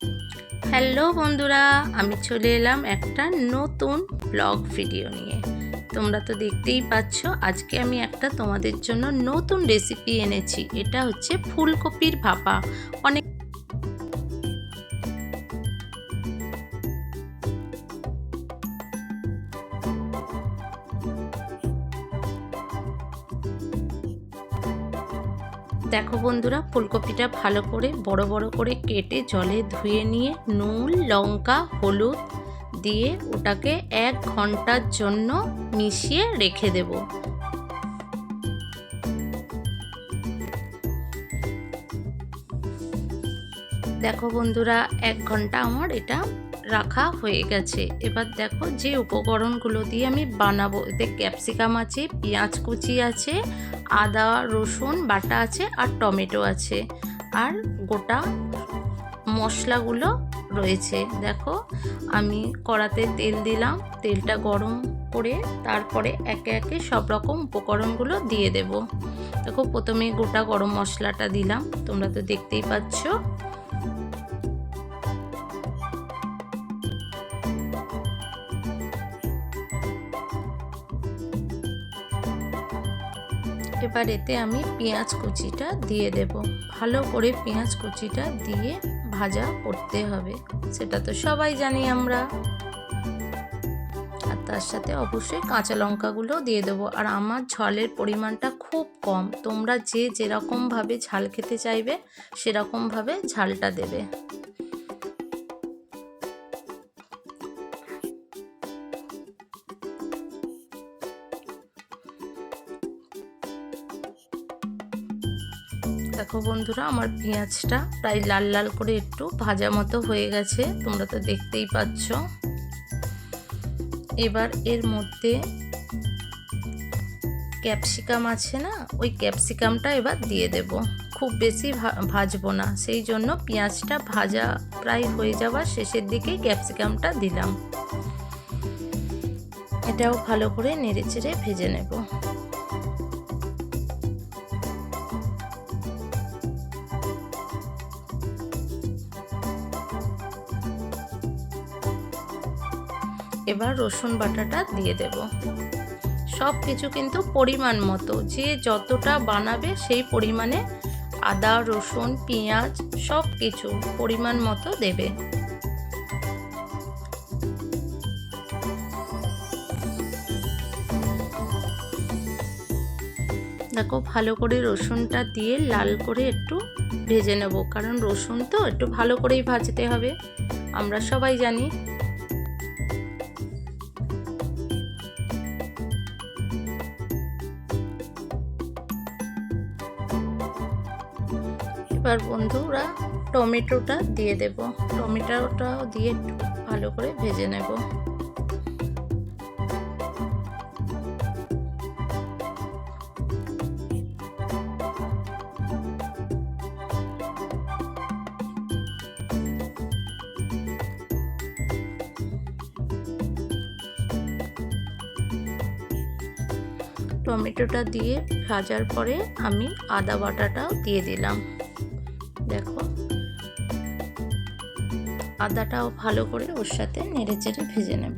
Hello বন্ধুরা, আমি চলে এলাম একটা নতুন ব্লগ ভিডিও নিয়ে। তোমরা তো দেখতেই পাচ্ছ, আজকে আমি একটা তোমাদের জন্য নতুন রেসিপি এনেছি। এটা হচ্ছে ফুলকপির ভাপা। অনেক দেখো বন্ধুরা, ফুলকপিটা ভালো করে বড় বড় করে কেটে জলে ধুয়ে নিয়ে নুন, লঙ্কা, হলুদ দিয়ে ওটাকে 1 ঘন্টার জন্য মিশিয়ে রেখে দেবো। দেখো বন্ধুরা, 1 ঘন্টা আমার এটা রাখা হয়ে গেছে। এবার দেখো যে উপকরণগুলো দিয়ে আমি বানাবো, এতে ক্যাপসিকাম আছে, পেঁয়াজ কুচি আছে, আদা রসুন বাটা আছে, আর টমেটো আছে, আর গোটা মশলাগুলো রয়েছে। দেখো আমি কড়াতে তেল দিলাম, তেলটা গরম করে তারপরে একে একে সব রকম উপকরণগুলো দিয়ে দেব। দেখো প্রথমে গোটা গরম মশলাটা দিলাম, তোমরা তো দেখতেই পাচ্ছ। এবার এতে আমি পেঁয়াজ কুচিটা দিয়ে দেব। ভালো করে পেঁয়াজ কুচিটা দিয়ে ভাজা করতে হবে, সেটা তো সবাই জানি আমরা। আর তার সাথে অবশ্যই কাঁচা লঙ্কাগুলো দিয়ে দেবো। আর আমার ঝালের পরিমাণটা খুব কম, তোমরা যে যেরকমভাবে ঝাল খেতে চাইবে সেরকমভাবে ঝালটা দেবে। দেখো বন্ধুরা, আমার পেঁয়াজটা প্রায় লাল লাল করে একটু ভাজা মতো হয়ে গেছে, তোমরা তো দেখতেই পাচ্ছ। এবার এর মধ্যে ক্যাপসিকাম আছে না, ওই ক্যাপসিকামটা এবার দিয়ে দেব। খুব বেশি ভাজবো না, সেই জন্য পেঁয়াজটা ভাজা প্রায় হয়ে যাওয়ার শেষের দিকেই ক্যাপসিকামটা দিলাম। এটাও ভালো করে নেড়েচেড়ে ভেজে নেব। এবার রসুন বাটাটা দিয়ে দেব। সব কিছু কিন্তু পরিমাণ মতো, যে যতটা বানাবে সেই পরিমাণে আদা রসুন পেঁয়াজ সব কিছু পরিমাণ মতো দেবে। দেখো ভালো করে রসুনটা দিয়ে লাল করে একটু ভেজে নেব, কারণ রসুন তো একটু ভালো করেই ভাজতে হবে, আমরা সবাই জানি। এবার বন্ধুরা টমেটোটা দিয়ে দেব, টমেটোটাও দিয়ে একটু ভালো করে ভেজে নেব। টমেটোটা দিয়ে ভাজার পরে আমি আদা বাটাটাও দিয়ে দিলাম। দেখো আদাটাও ভালো করে ওর সাথে নেড়েচেড়ে ভেজে নেব।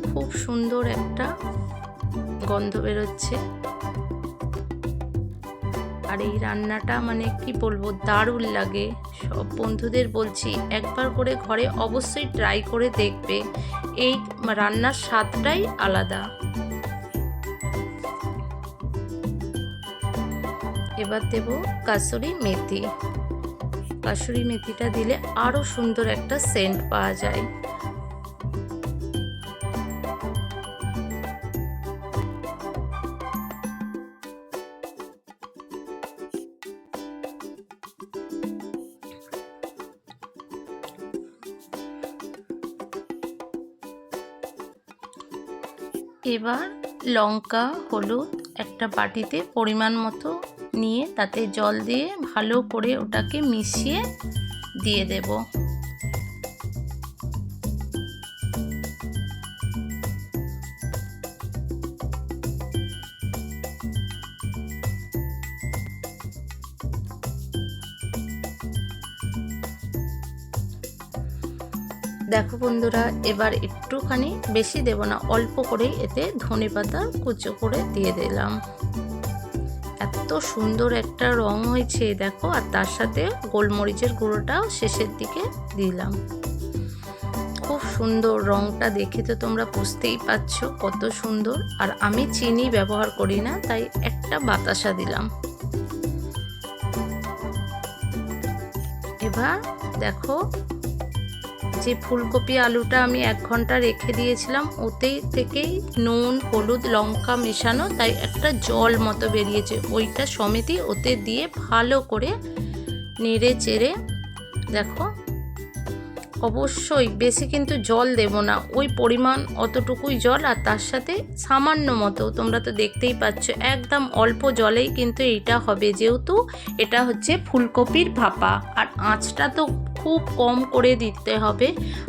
খুব সুন্দর একটা গন্ধ বেরোচ্ছে, আর এই রান্নাটা মানে কি বলবো, দারুণ লাগে। সব বন্ধুদের বলছি একবার করে ঘরে অবশ্যই ট্রাই করে দেখবে, এই রান্নার স্বাদটাই আলাদা। এবার দেব কাসুরি মেথি। কাসুরি মেথিটা দিলে আরো সুন্দর একটা সেন্ট পাওয়া যায়। এবার লঙ্কা হলুদ একটা বাটিতে পরিমাণ মতো নিয়ে তাতে জল দিয়ে ভালো করে ওটাকে মিশিয়ে দিয়ে দেব। দেখো বন্ধুরা, এবার একটুখানি বেশি দেব না, অল্প করেই এতে ধনেপাতা কুচো করে দিয়ে দিলাম। এত সুন্দর একটা রং হয়েছে দেখো, আর তার সাথে গোলমরিচের গুঁড়োটাও শেষের দিকে দিলাম। খুব সুন্দর রংটা দেখে তো তোমরা বুঝতেই পারছো কত সুন্দর। আর আমি চিনি ব্যবহার করি না, তাই একটা বাতাসা দিলাম। এবার দেখো, যে ফুলকপি আলুটা আমি 1 ঘন্টা রেখে দিয়েছিলাম, ওতেই থেকেই নুন হলুদ লঙ্কা মেশানো, তাই একটা জল মতো বেরিয়েছে, ওইটা সমেতই ওতে দিয়ে ভালো করে নেড়ে চেড়ে দেখো। অবশ্যই বেশি কিন্তু জল দেব না, ওই পরিমাণ অতটুকুই জল, আর তার সাথে সামান্য মতো, তোমরা তো দেখতেই পাচ্ছ একদম অল্প জলেই কিন্তু এইটা হবে, যেহেতু এটা হচ্ছে ফুলকপির ভাপা। আর আঁচটা তো খুব কম করে দিতে হবে,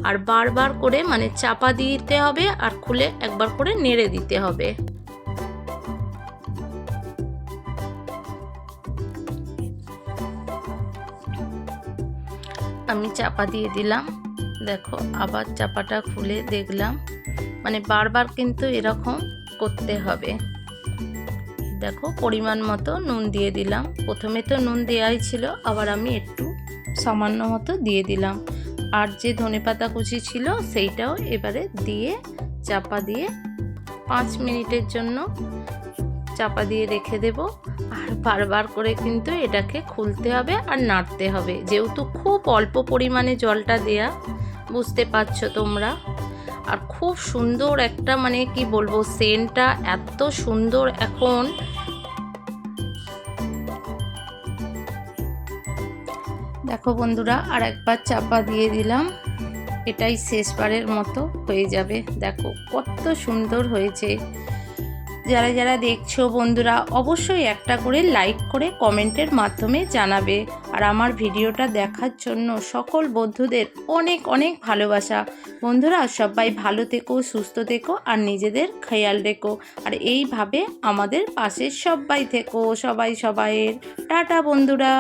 আর বারবার করে মানে চাপা দিতে হবে, আর খুলে একবার করে নেড়ে দিতে হবে। আমি চাপা দিয়ে দিলাম, দেখো আবার চাপাটা খুলে দেখলাম, মানে বারবার কিন্তু এরকম করতে হবে। দেখো পরিমাণ মতো নুন দিয়ে দিলাম, প্রথমে তো নুন দেওয়াই ছিল, আবার আমি একটু সামান্য মতো দিয়ে দিলাম। আর যে ধনেপাতা কুচি ছিল সেইটাও এবারে দিয়ে চাপা দিয়ে 5 মিনিটের জন্য চাপা দিয়ে রেখে দেব। আর বারবার করে কিন্তু এটাকে খুলতে হবে আর নাড়তে হবে, যেহেতু খুব অল্প পরিমাণে জলটা দেয়া, বুঝতে পারছো তোমরা। আর খুব সুন্দর একটা মানে কি বলবো, সেন্টটা এত সুন্দর এখন। দেখো বন্ধুরা, আর একবার চাপা দিয়ে দিলাম, এটাই শেষবারের মতো হয়ে যাবে। দেখো কত সুন্দর হয়েছে। যারা যারা দেখছো বন্ধুরা, অবশ্যই একটা করে লাইক করে কমেন্টের মাধ্যমে জানাবে। আর আমার ভিডিওটা দেখার জন্য সকল বন্ধুদের অনেক অনেক ভালোবাসা। বন্ধুরা সবাই ভালো থেকো, সুস্থ থেকো, আর নিজেদের খেয়াল রেখো। আর এইভাবে আমাদের পাশে সবাই থেকো, সবাই সবাইয়ের টাটা বন্ধুরা।